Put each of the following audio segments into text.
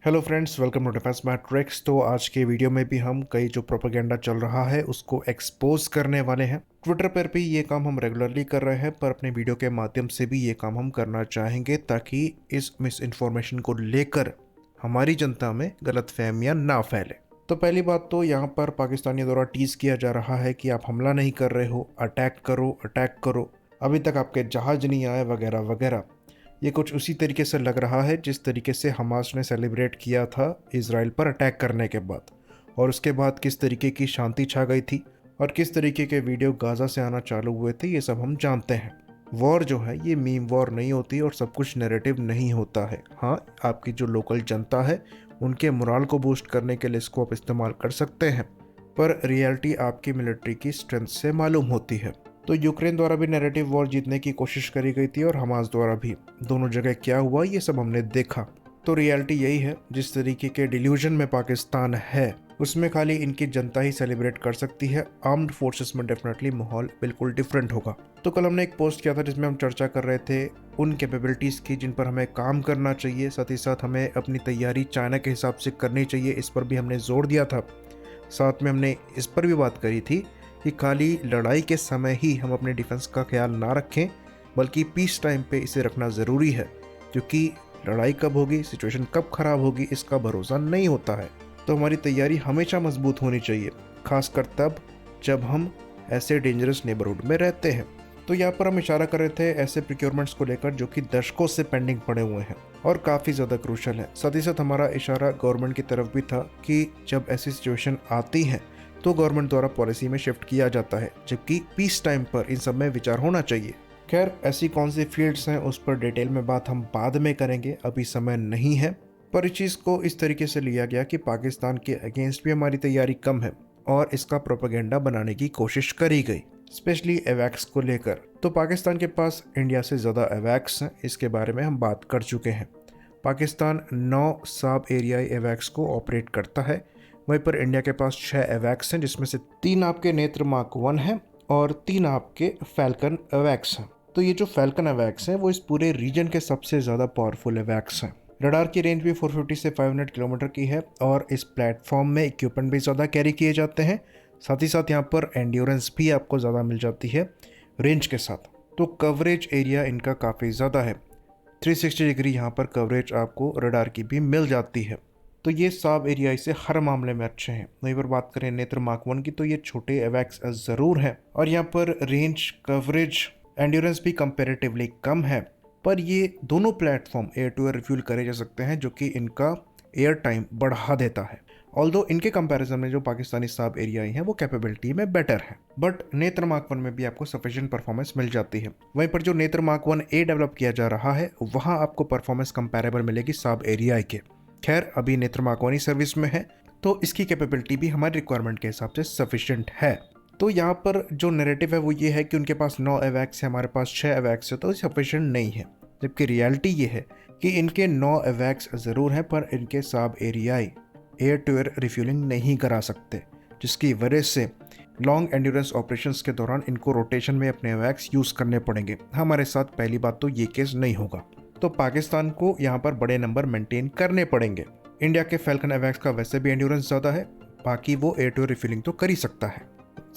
Hello friends, welcome to Defence Matrix. तो आज के वीडियो में भी हम कई जो प्रोपेगेंडा चल रहा है उसको एक्सपोज करने वाले हैं। ट्विटर पर भी ये काम हम रेगुलरली कर रहे हैं, पर अपने वीडियो के माध्यम से भी ये काम हम करना चाहेंगे ताकि इस मिस इन्फॉर्मेशन को लेकर हमारी जनता में गलतफहमियां ना फैले। तो पहली बात तो यहाँ पर पाकिस्तानियों द्वारा टीज किया जा रहा है कि आप हमला नहीं कर रहे हो, अटैक करो अटैक करो, अभी तक आपके जहाज नहीं आए वगैरह वगैरह। ये कुछ उसी तरीके से लग रहा है जिस तरीके से हमास ने सेलिब्रेट किया था इसराइल पर अटैक करने के बाद, और उसके बाद किस तरीके की शांति छा गई थी और किस तरीके के वीडियो गाजा से आना चालू हुए थे, ये सब हम जानते हैं। वॉर जो है ये मीम वॉर नहीं होती और सब कुछ नैरेटिव नहीं होता है। हाँ, आपकी जो लोकल जनता है उनके मोराल को बूस्ट करने के लिए इसको आप इस्तेमाल कर सकते हैं, पर रियलिटी आपकी मिलिट्री की स्ट्रेंथ से मालूम होती है। तो यूक्रेन द्वारा भी नैरेटिव वॉर जीतने की कोशिश करी गई थी और हमास द्वारा भी। दोनों जगह क्या हुआ ये सब हमने देखा। तो रियलिटी यही है, जिस तरीके के डिल्यूजन में पाकिस्तान है उसमें खाली इनकी जनता ही सेलिब्रेट कर सकती है। आर्म्ड फोर्सेस में डेफिनेटली माहौल बिल्कुल डिफरेंट होगा। तो कल हमने एक पोस्ट किया था जिसमें हम चर्चा कर रहे थे उन कैपेबिलिटीज़ की जिन पर हमें काम करना चाहिए, साथ ही साथ हमें अपनी तैयारी चाइना के हिसाब से करनी चाहिए। इस पर भी हमने जोर दिया था। साथ में हमने इस पर भी बात करी थी कि खाली लड़ाई के समय ही हम अपने डिफेंस का ख्याल ना रखें, बल्कि पीस टाइम पे इसे रखना ज़रूरी है, क्योंकि लड़ाई कब होगी, सिचुएशन कब खराब होगी, इसका भरोसा नहीं होता है। तो हमारी तैयारी हमेशा मजबूत होनी चाहिए, खासकर तब जब हम ऐसे डेंजरस नेबरहुड में रहते हैं। तो यहाँ पर हम इशारा कर रहे थे ऐसे प्रिक्योरमेंट्स को लेकर जो कि दशकों से पेंडिंग पड़े हुए हैं और काफ़ी ज़्यादा क्रूशल है। साथ ही साथ हमारा इशारा गवर्नमेंट की तरफ भी था कि जब ऐसी सिचुएशन आती है तो गवर्नमेंट द्वारा पॉलिसी में शिफ्ट किया जाता है, जबकि पीस टाइम पर इन सब में विचार होना चाहिए। खैर, ऐसी कौन सी फील्ड्स हैं उस पर डिटेल में बात हम बाद में करेंगे, अभी समय नहीं है। पर इस चीज़ को इस तरीके से लिया गया कि पाकिस्तान के अगेंस्ट भी हमारी तैयारी कम है और इसका प्रोपेगेंडा बनाने की कोशिश करी गई, स्पेशली एवैक्स को लेकर। तो पाकिस्तान के पास इंडिया से ज़्यादा एवैक्स हैं, इसके बारे में हम बात कर चुके हैं। पाकिस्तान 9 सब एरियाई एवैक्स को ऑपरेट करता है। वहीं पर इंडिया के पास 6 एवैक्स हैं, जिसमें से 3 आपके नेत्र मार्क 1 हैं और 3 आपके फैल्कन एवैक्स हैं। तो ये जो फैल्कन एवैक्स हैं वो इस पूरे रीजन के सबसे ज़्यादा पावरफुल एवैक्स हैं। रडार की रेंज भी 450 से 500 किलोमीटर की है और इस प्लेटफॉर्म में इक्विपमेंट भी ज़्यादा कैरी किए जाते हैं। साथ ही साथ यहाँ पर एंड्योरेंस भी आपको ज़्यादा मिल जाती है रेंज के साथ। तो कवरेज एरिया इनका काफ़ी ज़्यादा है, 360 डिग्री यहाँ पर कवरेज आपको रडार की भी मिल जाती है। तो ये सब एरिया से हर मामले में अच्छे हैं। वहीं पर बात करें नेत्र मार्क 1 की, तो ये छोटे एवैक्स ज़रूर हैं और यहाँ पर रेंज, कवरेज, एंड्योरेंस भी कंपैरेटिवली कम है, पर ये दोनों platform air to air refuel करे जा सकते हैं, जो कि इनका एयर टाइम बढ़ा देता है। ऑल्दो इनके कंपैरिजन में जो पाकिस्तानी सब एरियाई हैं वो कैपेबिलिटी में बेटर है, बट नेत्र मार्क 1 में भी आपको सफिशिएंट परफॉर्मेंस मिल जाती है। वहीं पर जो नेत्र मार्क 1A डेवलप किया जा रहा है वहाँ आपको परफॉर्मेंस कंपैरेबल मिलेगी सब एरियाई के। खैर, अभी नेत्र मार्क 1 ही सर्विस में है, तो इसकी कैपेबिलिटी भी हमारी रिक्वायरमेंट के हिसाब से सफिशिएंट है। तो यहाँ पर जो नैरेटिव है वो ये है कि उनके पास 9 एवैक्स है, हमारे पास 6 एवैक्स है, तो सफिशिएंट नहीं है। जबकि रियलिटी ये है कि इनके 9 एवैक्स ज़रूर हैं, पर इनके सब एरियाई एयर टू एयर रिफ्यूलिंग नहीं करा सकते, जिसकी वजह से लॉन्ग एंड्योरेंस ऑपरेशंस के दौरान इनको रोटेशन में अपने एवैक्स यूज़ करने पड़ेंगे। हमारे साथ पहली बात तो ये केस नहीं होगा, तो पाकिस्तान को यहाँ पर बड़े नंबर मेंटेन करने पड़ेंगे। इंडिया के फैल्कन एवैक्स का वैसे भी एंड्योरेंस ज़्यादा है, बाकी वो एयर टू एयर रिफ्यूलिंग तो कर ही सकता है।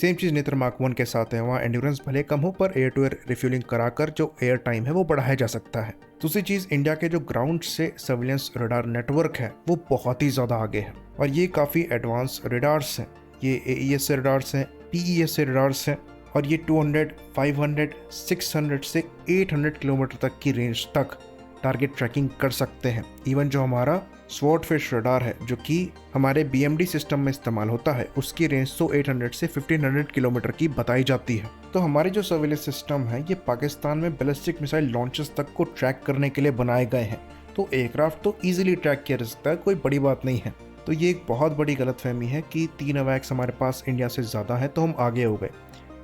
सेम चीज़ नेत्र मार्क 1 के साथ है, वहाँ एंड्योरेंस भले कम हो पर एयर टू एयर रिफ्यूलिंग कराकर जो एयर टाइम है वो बढ़ाया जा सकता है। दूसरी चीज़, इंडिया के जो ग्राउंड से सर्विलेंस रडार नेटवर्क है वो बहुत ही ज़्यादा आगे है और ये काफ़ी एडवांस रडार्स हैं। ये AES से रडार्स हैं, PES से रडार्स हैं और ये 200, 500, 600 से 800 किलोमीटर तक की रेंज तक टारगेट ट्रैकिंग कर सकते हैं। इवन जो हमारा स्वॉर्डफिश रडार है जो कि हमारे BMD सिस्टम में इस्तेमाल होता है, उसकी रेंज तो 800 से 1500 किलोमीटर की बताई जाती है। तो हमारे जो सर्विलेंस सिस्टम है ये पाकिस्तान में बैलिस्टिक मिसाइल लॉन्चेस तक को ट्रैक करने के लिए बनाए गए हैं। तो एयरक्राफ्ट तो ईजिली ट्रैक किया जा सकता है, कोई बड़ी बात नहीं है। तो ये एक बहुत बड़ी गलतफहमी है कि 3 एवैक्स हमारे पास इंडिया से ज़्यादा है तो हम आगे हो गए।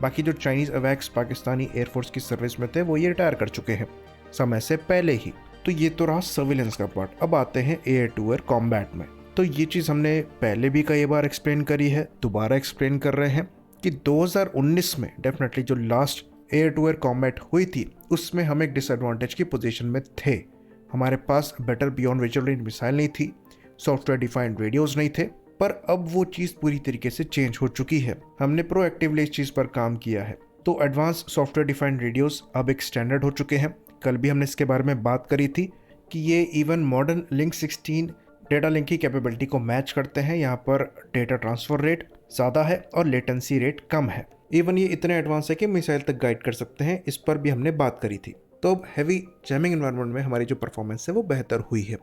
बाकी जो चाइनीज़ एवैक्स पाकिस्तानी एयरफोर्स की सर्विस में थे वो ये रिटायर कर चुके हैं समय से पहले ही। तो ये तो रहा सर्विलेंस का पार्ट। अब आते हैं एयर टू एयर कॉम्बैट में। तो ये चीज़ हमने पहले भी कई बार एक्सप्लेन करी है, दोबारा एक्सप्लेन कर रहे हैं कि 2019 में डेफिनेटली जो last air to air combat हुई थी उसमें हम एक डिसएडवांटेज की पोजीशन में थे। हमारे पास better beyond visual range missile नहीं थी, सॉफ्टवेयर डिफाइंड रेडियोज नहीं थे, पर अब वो चीज़ पूरी तरीके से चेंज हो चुकी है। हमने प्रोएक्टिवली इस चीज़ पर काम किया है, तो एडवांस सॉफ्टवेयर डिफाइंड रेडियोज अब एक स्टैंडर्ड हो चुके हैं। कल भी हमने इसके बारे में बात करी थी कि ये even modern link 16 data link की कैपेबिलिटी को मैच करते हैं। यहाँ पर डेटा ट्रांसफर रेट ज़्यादा है और लेटेंसी रेट कम है। इवन ये इतने एडवांस है कि मिसाइल तक गाइड कर सकते हैं, इस पर भी हमने बात करी थी। तो अब हैवी जैमिंग एनवायरनमेंट में हमारी जो परफॉर्मेंस है वो बेहतर हुई है।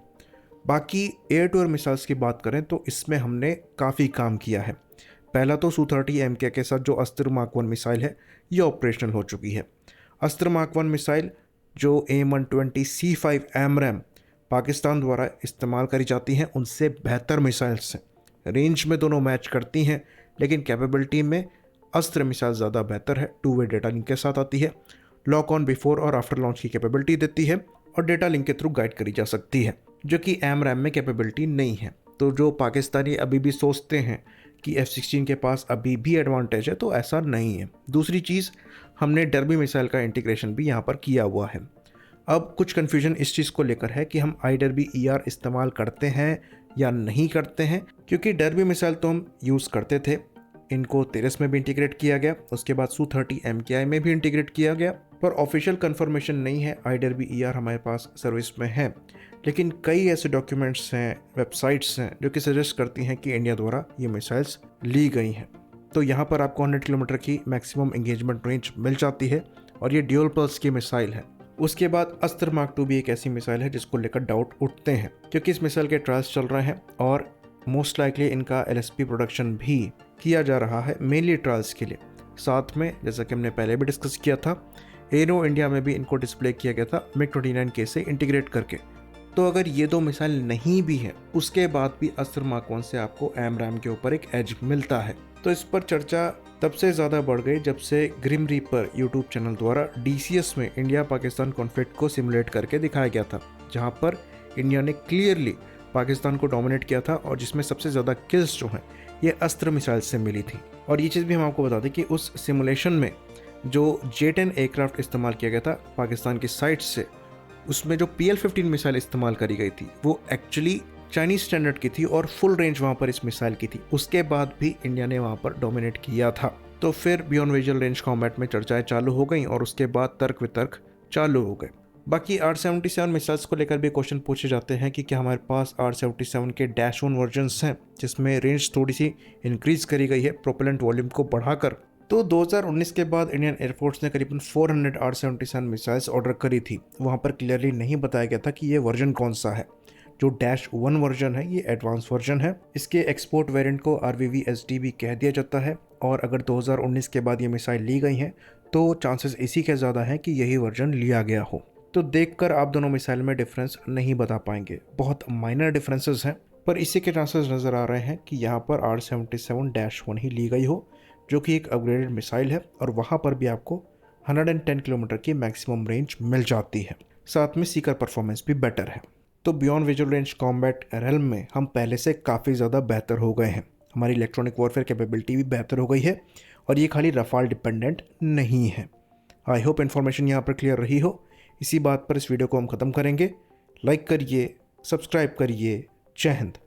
बाकी एयर टू एयर मिसाइल्स की बात करें तो इसमें हमने काफ़ी काम किया है। पहला तो Su-30 MK के साथ जो अस्त्र मार्क 1 मिसाइल है ये ऑपरेशनल हो चुकी है। अस्त्र मार्क 1 मिसाइल जो AIM-120 C5 AMRAAM पाकिस्तान द्वारा इस्तेमाल करी जाती हैं उनसे बेहतर मिसाइल्स हैं। रेंज में दोनों मैच करती हैं, लेकिन कैपेबिलिटी में अस्त्र मिसाइल ज़्यादा बेहतर है। 2-वे डेटा लिंक के साथ आती है, लॉक ऑन बिफोर और आफ्टर लॉन्च की कैपेबिलिटी देती है और डेटा लिंक के थ्रू गाइड करी जा सकती है, जो कि AMRAAM में कैपेबिलिटी नहीं है। तो जो पाकिस्तानी अभी भी सोचते हैं कि F-16 के पास अभी भी एडवांटेज है, तो ऐसा नहीं है। दूसरी चीज़, हमने डर्बी मिसाइल का इंटीग्रेशन भी यहाँ पर किया हुआ है। अब कुछ कन्फ्यूजन इस चीज़ को लेकर है कि हम iDerby ER इस्तेमाल करते हैं या नहीं करते हैं, क्योंकि डर्बी मिसाइल तो हम यूज़ करते थे, इनको तेरस में भी इंटीग्रेट किया गया, उसके बाद Su-30 MKI में भी इंटीग्रेट किया गया, पर ऑफिशियल कंफर्मेशन नहीं है iDerby ER हमारे पास सर्विस में है। लेकिन कई ऐसे डॉक्यूमेंट्स हैं, वेबसाइट्स हैं जो कि सजेस्ट करती हैं कि इंडिया द्वारा ये मिसाइल्स ली गई हैं। तो यहाँ पर आपको 100 किलोमीटर की मैक्सिमम एंगेजमेंट रेंज मिल जाती है और ये ड्यूल पल्स की मिसाइल है। उसके बाद अस्त्र मार्क 2 भी एक ऐसी मिसाइल है जिसको लेकर डाउट उठते हैं, क्योंकि इस मिसाइल के ट्रायल्स चल रहे हैं और मोस्ट लाइकली इनका LSP प्रोडक्शन भी किया जा रहा है, मेनली ट्रायल्स के लिए। साथ में जैसा कि हमने पहले भी डिस्कस किया था, एरो इंडिया में भी इनको डिस्प्ले किया गया था MiG-29K से इंटीग्रेट करके। तो अगर ये दो मिसाइल नहीं भी है, उसके बाद भी अस्त्र मार्क 1 से आपको AMRAAM के ऊपर एक एज मिलता है। तो इस पर चर्चा तब से ज़्यादा बढ़ गई जब से ग्रिम रीपर यूट्यूब चैनल द्वारा DCS में इंडिया पाकिस्तान कॉन्फ्लिक्ट को सिमुलेट करके दिखाया गया था, जहाँ पर इंडिया ने क्लियरली पाकिस्तान को डोमिनेट किया था और जिसमें सबसे ज़्यादा किल्स जो हैं ये अस्त्र मिसाइल से मिली थी। और ये चीज़ भी हम आपको बता दें कि उस सिमुलेशन में जो J-10 एयरक्राफ्ट इस्तेमाल किया गया था पाकिस्तान की साइड से, उसमें जो PL-15 मिसाइल इस्तेमाल करी गई थी वो एक्चुअली चाइनीज स्टैंडर्ड की थी और फुल रेंज वहाँ पर इस मिसाइल की थी। उसके बाद भी इंडिया ने वहाँ पर डोमिनेट किया था। तो फिर बियॉन्ड विजुअल रेंज कॉम्बैट में चर्चाएं चालू हो गई और उसके बाद तर्क वितर्क चालू हो गए। बाकी R-77 मिसाइल्स को लेकर भी क्वेश्चन पूछे जाते हैं कि क्या हमारे पास R-77 के -1 वर्जन्स हैं जिसमें रेंज थोड़ी सी इंक्रीज करी गई है प्रोपेलेंट वॉल्यूम को बढ़ाकर। तो 2019 के बाद इंडियन एयरफोर्स ने करीबन 400 R-77 मिसाइल्स ऑर्डर करी थी। वहाँ पर क्लियरली नहीं बताया गया था कि ये वर्जन कौन सा है। जो -1 वर्जन है ये एडवांस वर्जन है। इसके एक्सपोर्ट वेरिएंट को RVV-SD भी कह दिया जाता है और अगर 2019 के बाद ये मिसाइल ली गई हैं तो चांसेस इसी के ज़्यादा हैं कि यही वर्जन लिया गया हो। तो देखकर आप दोनों मिसाइल में डिफरेंस नहीं बता पाएंगे, बहुत माइनर डिफरेंसेस हैं, पर इसी के चांसेस नज़र आ रहे हैं कि यहाँ पर R-77-1 ही ली गई हो, जो कि एक अपग्रेडेड मिसाइल है और वहाँ पर भी आपको 110 किलोमीटर की मैक्सिमम रेंज मिल जाती है। साथ में सीकर परफॉर्मेंस भी बेटर है। तो beyond visual range combat realm में हम पहले से काफ़ी ज़्यादा बेहतर हो गए हैं। हमारी इलेक्ट्रॉनिक वॉरफेयर कैपेबिलिटी भी बेहतर हो गई है और ये खाली रफाल डिपेंडेंट नहीं है। आई होप इन्फॉर्मेशन यहाँ पर क्लियर रही हो। इसी बात पर इस वीडियो को हम ख़त्म करेंगे। लाइक करिए, सब्सक्राइब करिए। जय हिंद।